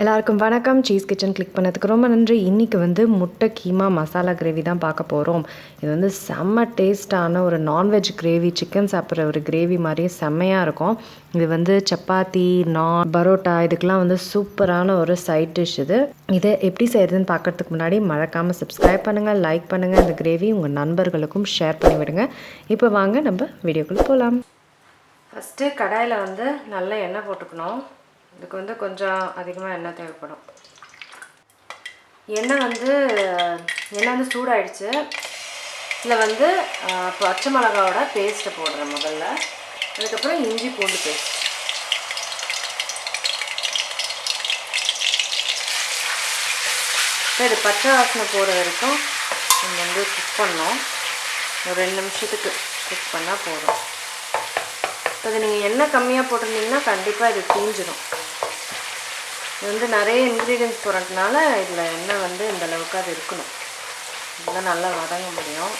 எல்லாருக்கும் வணக்கம். Cheese kitchen click பண்ணதுக்கு ரொம்ப நன்றி. இன்றைக்கி வந்து முட்டை கீமா மசாலா கிரேவி தான் பார்க்க போகிறோம். இது வந்து செம்ம டேஸ்ட்டான ஒரு நான்வெஜ் கிரேவி, சிக்கன் சாப்பிட்ற ஒரு கிரேவி மாதிரியே செம்மையாக இருக்கும். இது வந்து சப்பாத்தி, நான், பரோட்டா இதுக்கெலாம் வந்து சூப்பரான ஒரு சைட் டிஷ் இது. இதை எப்படி செய்கிறதுன்னு பார்க்குறதுக்கு முன்னாடி மறக்காமல் சப்ஸ்கிரைப் பண்ணுங்கள், லைக் பண்ணுங்கள். இந்த கிரேவி உங்கள் நண்பர்களுக்கும் ஷேர் பண்ணிவிடுங்க. இப்போ வாங்க நம்ம வீடியோக்குள்ளே போகலாம். ஃபஸ்ட்டு கடாயில் வந்து நல்ல எண்ணெய் போட்டுக்கணும். இதுக்கு வந்து கொஞ்சம் அதிகமாக எண்ணெய் தேவைப்படும். எண்ணெய் வந்து சூடாயிடுச்சு. இதில் வந்து பச்சை மிளகாவோட பேஸ்ட்டை போடுறேன் முதல்ல. அதுக்கப்புறம் இஞ்சி பூண்டு பேஸ்ட். இது பச்சை வாசனை போகிற வரைக்கும் நம்ம வந்து குக் பண்ணோம். ஒரு 2 நிமிஷத்துக்கு குக் பண்ணால் போதும். இப்போ இது நீங்கள் எண்ணெய் கம்மியாக போட்டிருந்தீங்கன்னா கண்டிப்பாக இது தீஞ்சிடும். இது வந்து நிறைய இன்க்ரீடியன்ஸ் போடுறதுனால இதில் எண்ணெய் வந்து இந்த அளவுக்கு அது இருக்கணும். இதெல்லாம் நல்லா வதங்க முடியும்.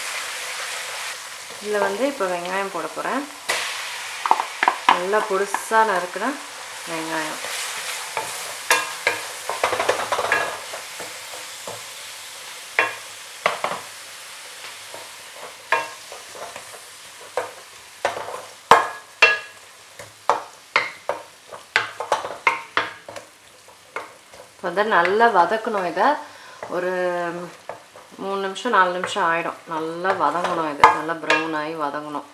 இதில் வந்து இப்போ வெங்காயம் போட போகிறேன். நல்லா பொடிசாக நறுக்கிற வெங்காயம். வந்து நல்லா வதக்கணும். இதை ஒரு 3 நிமிஷம் 4 நிமிஷம் ஆகிடும். நல்லா வதங்கணும். இது நல்லா ப்ரௌன் ஆகி வதங்கணும்.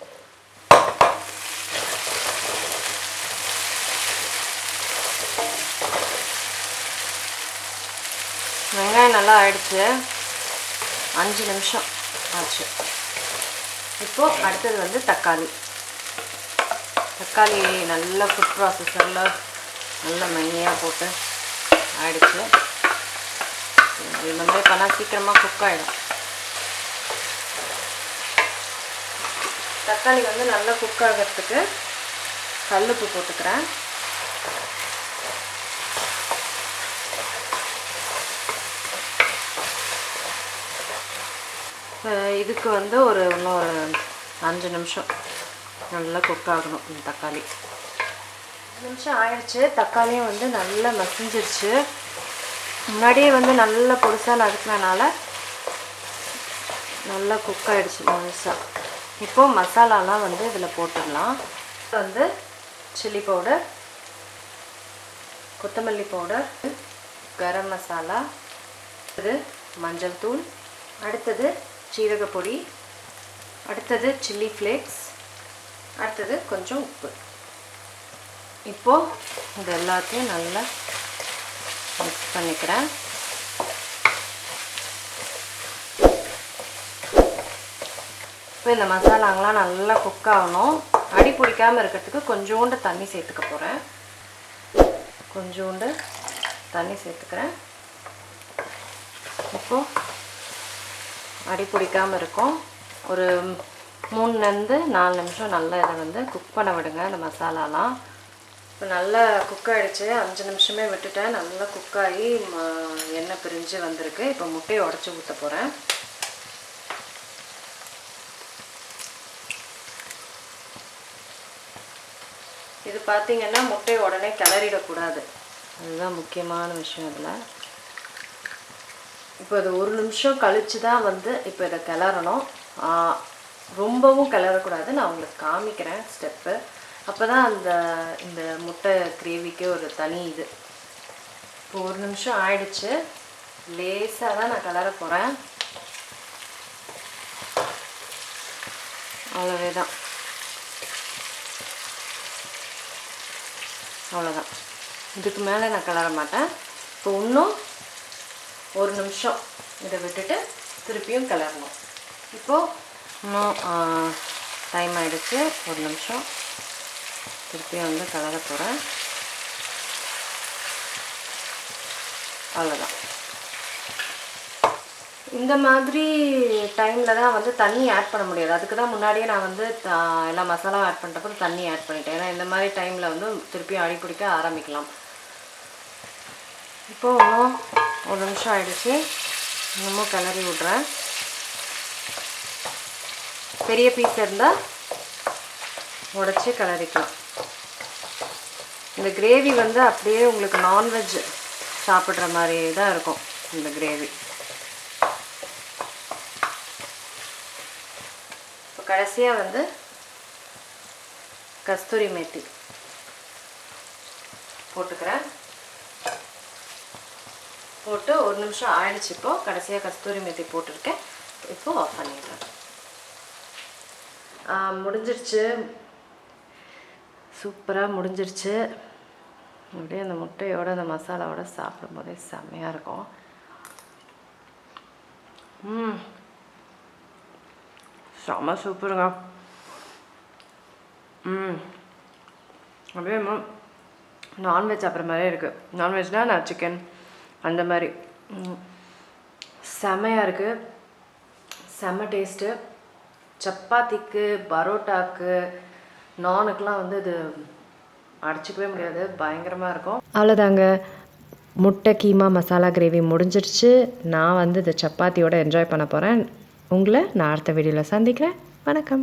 வெங்காயம் நல்லா ஆயிடுச்சு. 5 நிமிஷம் ஆச்சு. இப்போது அடுத்தது வந்து தக்காளி நல்லா ஃபுட் ப்ராசஸரில் நல்லா மையாக போட்டு ஆயிடுச்சு. இந்த மாதிரி பண்ணால் சீக்கிரமாக குக் ஆகிடும். தக்காளி வந்து நல்லா குக் ஆகிறதுக்கு கல்லுப்பு போட்டுக்கிறேன். இதுக்கு வந்து இன்னும் ஒரு 5 நிமிஷம் நல்லா குக் ஆகணும். இந்த தக்காளி 5 நிமிஷம் ஆயிடுச்சு. தக்காளியும் வந்து நல்லா மசிஞ்சிருச்சு. முன்னாடியே வந்து நல்லா பொடிசாக நறுக்கினால நல்லா குக் ஆகிடுச்சு முழுசாக. இப்போது மசாலாலாம் வந்து இதில் போட்டுடலாம். வந்து சில்லி பவுடர், கொத்தமல்லி பவுடர், கரம் மசாலா, அடுத்தது மஞ்சள் தூள், அடுத்தது சீரகப்பொடி, அடுத்தது சில்லி ஃப்ளேக்ஸ், அடுத்தது கொஞ்சம் உப்பு. இப்போது இது எல்லாத்தையும் நல்லா மிக்ஸ் பண்ணிக்கிறேன். இப்போ இந்த மசாலாங்கெலாம் நல்லா குக் ஆகணும். அடி பிடிக்காமல் இருக்கிறதுக்கு கொஞ்சோண்டு தண்ணி சேர்த்துக்க போகிறேன். கொஞ்சோண்டு தண்ணி சேர்த்துக்கிறேன். இப்போது அடி பிடிக்காமல் இருக்கும். ஒரு 3 to 4 நிமிஷம் நல்லா இதை வந்து குக் பண்ண விடுங்க. இந்த மசாலாலாம் இப்போ நல்லா குக் ஆகிடுச்சு. 5 நிமிஷமே விட்டுட்டேன். நல்லா குக் ஆகி எண்ணெய் பிரிஞ்சு வந்திருக்கு. இப்போ முட்டையை உடச்சி ஊற்ற போகிறேன். இது பார்த்திங்கன்னா முட்டையை உடனே கிளறிடக்கூடாது. அதுதான் முக்கியமான விஷயம் இதில். இப்போ இது 1 நிமிஷம் கழித்து தான் வந்து இப்போ இதை கிளறணும். ரொம்பவும் கிளறக்கூடாது. நான் உங்களுக்கு காமிக்கிறேன் ஸ்டெப்பு. அப்போ தான் இந்த முட்டை கிரேவிக்கு ஒரு தனி இது. இப்போ 1 நிமிஷம் ஆயிடுச்சு. லேசாக தான் நான் கிளற போகிறேன். அவ்வளவே தான். அவ்வளோதான். இதுக்கு மேலே நான் கிளற மாட்டேன். இப்போ இன்னும் 1 நிமிஷம் இதை விட்டுட்டு திருப்பியும் கிளறணும். இப்போது இன்னும் டைம் ஆகிடுச்சு. 1 நிமிஷம் திருப்பியும் வந்து கிளற போகிறேன். அவ்வளோதான். இந்த மாதிரி டைமில் தான் வந்து தண்ணி ஆட் பண்ண முடியாது. அதுக்கு தான் முன்னாடியே நான் வந்து எல்லா மசாலாவும் ஆட் பண்ணுறப்போ தண்ணி ஆட் பண்ணிட்டேன். ஏன்னா இந்த மாதிரி டைமில் வந்து திருப்பியும் அடி பிடிக்க ஆரம்பிக்கலாம். இப்போது இன்னும் 1 நிமிஷம் ஆகிடுச்சு. இன்னமும் கிளறி விட்றேன். பெரிய பீஸ் இருந்தால் உடச்சி கிளறிக்கலாம். இந்த கிரேவி வந்து அப்படியே உங்களுக்கு நான்வெஜ் சாப்பிட்ற மாதிரியே தான் இருக்கும் இந்த கிரேவி. இப்போ கடைசியாக வந்து கஸ்தூரி மேத்தி போட்டுக்கிறேன். போட்டு ஒரு நிமிஷம் ஆயிடுச்சு. இப்போது கடைசியாக கஸ்தூரி மேத்தி போட்டிருக்கேன். இப்போது ஆஃப் பண்ணிடுறேன். முடிஞ்சிருச்சு, சூப்பராக முடிஞ்சிருச்சு. அப்படியே அந்த முட்டையோட அந்த மசாலாவோட சாப்பிடும்போதே செம்மையாக இருக்கும். செம்ம சூப்பருங்க. அப்படியே நான்வெஜ் சாப்பிட்ற மாதிரியே இருக்குது. நான்வெஜ்னால் நான் சிக்கன் அந்த மாதிரி செம்மையாக இருக்குது. செம்ம டேஸ்ட்டு. சப்பாத்திக்கு, பரோட்டாக்கு, நானுக்கெலாம் வந்து இது அடிச்சிக்கவே முடியாது, பயங்கரமாக இருக்கும். அவ்வளோதாங்க, முட்டை கீமா மசாலா கிரேவி முடிஞ்சிருச்சு. நான் வந்து இந்த சப்பாத்தியோட என்ஜாய் பண்ண போகிறேன். உங்களை நான் அடுத்த வீடியோவில் சந்திக்கிறேன். வணக்கம்.